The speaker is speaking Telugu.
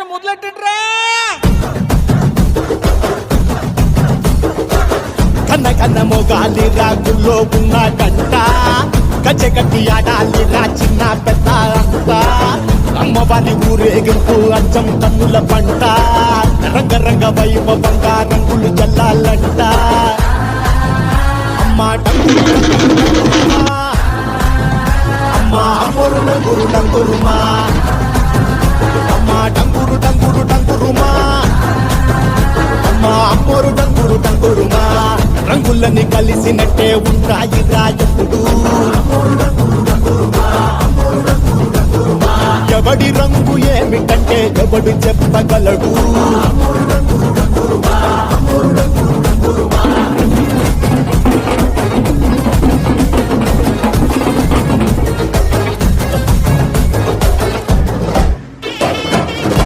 మొదలెట్టిండ్రే కన్న కన్న మొగాలి రాగుల్లో ఉన్న గంట గజ్జెగట్టి ఆడాలి రా చిన్న పెద్ద అంతా అమ్మవారి ఊరేగింపు అచ్చం కన్నుల పంట రంగరంగ వైభవంగా రంగులు చల్లాలంట అమ్మా అమ్మా అమ్మోరు డంగురు డంగురుమా అమ్మా డంగురు డంగురు డంగురుమా అమ్మా అమ్మోరు డంగురు డంగురుమా రంగులని కలిసినట్టే ఉంటాయి రాయప్పుడు ఎవడి రంగు ఏమిటంటే ఎవడు చెప్పగలడు